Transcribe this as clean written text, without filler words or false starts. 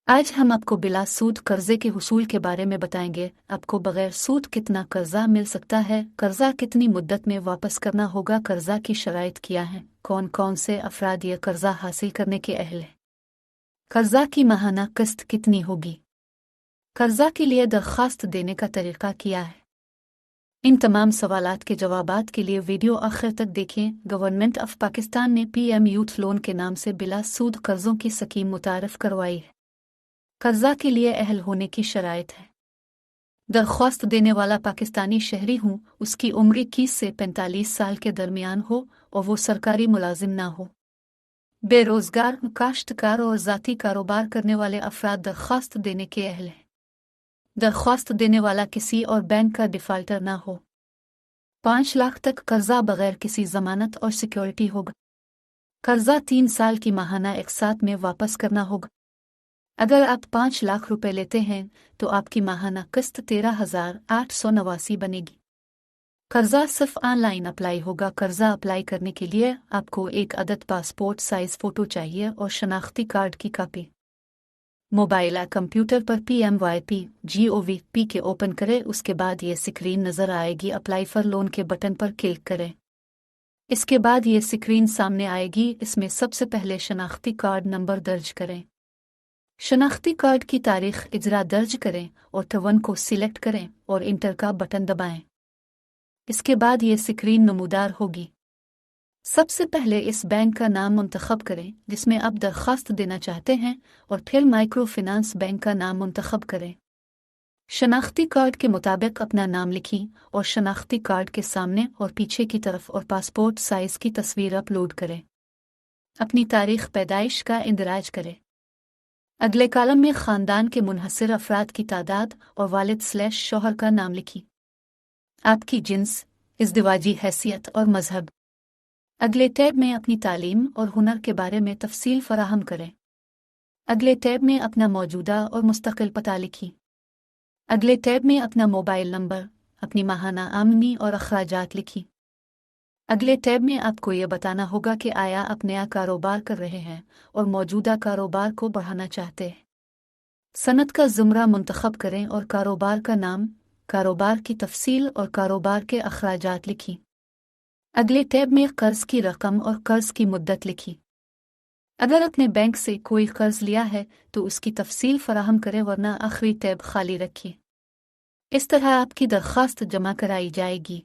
आज हम आपको बिला सूद कर्जे के हुसूल के बारे में बताएंगे। आपको बगैर सूद कितना कर्जा मिल सकता है, कर्जा कितनी मुद्दत में वापस करना होगा, कर्जा की शराइत क्या हैं, कौन कौन से अफराद ये कर्जा हासिल करने के अहल हैं, कर्जा की माहाना किस्त कितनी होगी, कर्जा के लिए दरख्वास्त देने का तरीका क्या है। इन तमाम सवालात के जवाबात के लिए वीडियो आखिर तक देखें। गवर्नमेंट ऑफ पाकिस्तान ने PM यूथ लोन के नाम से बिला सूद कर्जों की स्कीम मुतारफ करवाई है। कर्जा के लिए अहल होने की शराइत है। दरख्वास्त देने वाला पाकिस्तानी शहरी हूँ, उसकी उम्र 21 से 45 साल के दरमियान हो और वो सरकारी मुलाजिम ना हो। बेरोजगार, काश्तकार और ज़ाती कारोबार करने वाले अफराद दरख्वास्त देने के अहल हैं। दरख्वास्त देने वाला किसी और बैंक का डिफाल्टर ना हो। 5 लाख तक कर्जा बगैर किसी जमानत और सिक्योरिटी होगा। कर्जा 3 साल की माहाना एक साथ में वापस करना होगा। अगर आप 5 लाख रुपए लेते हैं तो आपकी माहाना किस्त 13,889 बनेगी। कर्जा सिर्फ ऑनलाइन अप्लाई होगा। कर्जा अप्लाई करने के लिए आपको एक अदद पासपोर्ट साइज फोटो चाहिए और शनाख्ती कार्ड की कॉपी। मोबाइल या कंप्यूटर पर PMYP.gov.p के ओपन करें। उसके बाद ये स्क्रीन नज़र आएगी। अप्लाई फॉर लोन के बटन पर क्लिक करें। इसके बाद ये स्क्रीन सामने आएगी। इसमें सबसे पहले शनाख्ती कार्ड नंबर दर्ज करें। शनाख्ती कार्ड की तारीख इजरा दर्ज करें और 1 को सिलेक्ट करें और इंटर का बटन दबाएं। इसके बाद ये स्क्रीन नमूदार होगी। सबसे पहले इस बैंक का नाम मुंतखब करें जिसमें आप दरख्वास्त देना चाहते हैं और फिर माइक्रो फाइनेंस बैंक का नाम मुंतखब करें। शनाख्ती कार्ड के मुताबिक अपना नाम लिखें और शनाख्ती कार्ड के सामने और पीछे की तरफ और पासपोर्ट साइज की तस्वीर अपलोड करें। अपनी तारीख पैदाइश का इंदराज करें। अगले कॉलम में ख़ानदान के मुनहसर अफराद की तादाद और वालिद/शौहर का नाम लिखी। आपकी जिन्स, इज़्दिवाजी हैसियत और मजहब। अगले टैब में अपनी तालीम और हुनर के बारे में तफसील फराहम करें। अगले टैब में अपना मौजूदा और मुस्तकिल पता लिखी। अगले टैब में अपना मोबाइल नंबर, अपनी माहाना आमदनी और अखराजात लिखी। अगले टैब में आपको ये बताना होगा कि आया आप नया कारोबार कर रहे हैं और मौजूदा कारोबार को बढ़ाना चाहते हैं। सनत का ज़ुमरा मुंतखब करें और कारोबार का नाम, कारोबार की तफसील और कारोबार के अखराजात लिखी। अगले टैब में कर्ज की रकम और कर्ज की मुद्दत लिखी। अगर अपने बैंक से कोई कर्ज लिया है तो उसकी तफसील फराहम करें, वरना आखिरी टैब खाली रखिए। इस तरह आपकी दरख्वास्त जमा कराई जाएगी।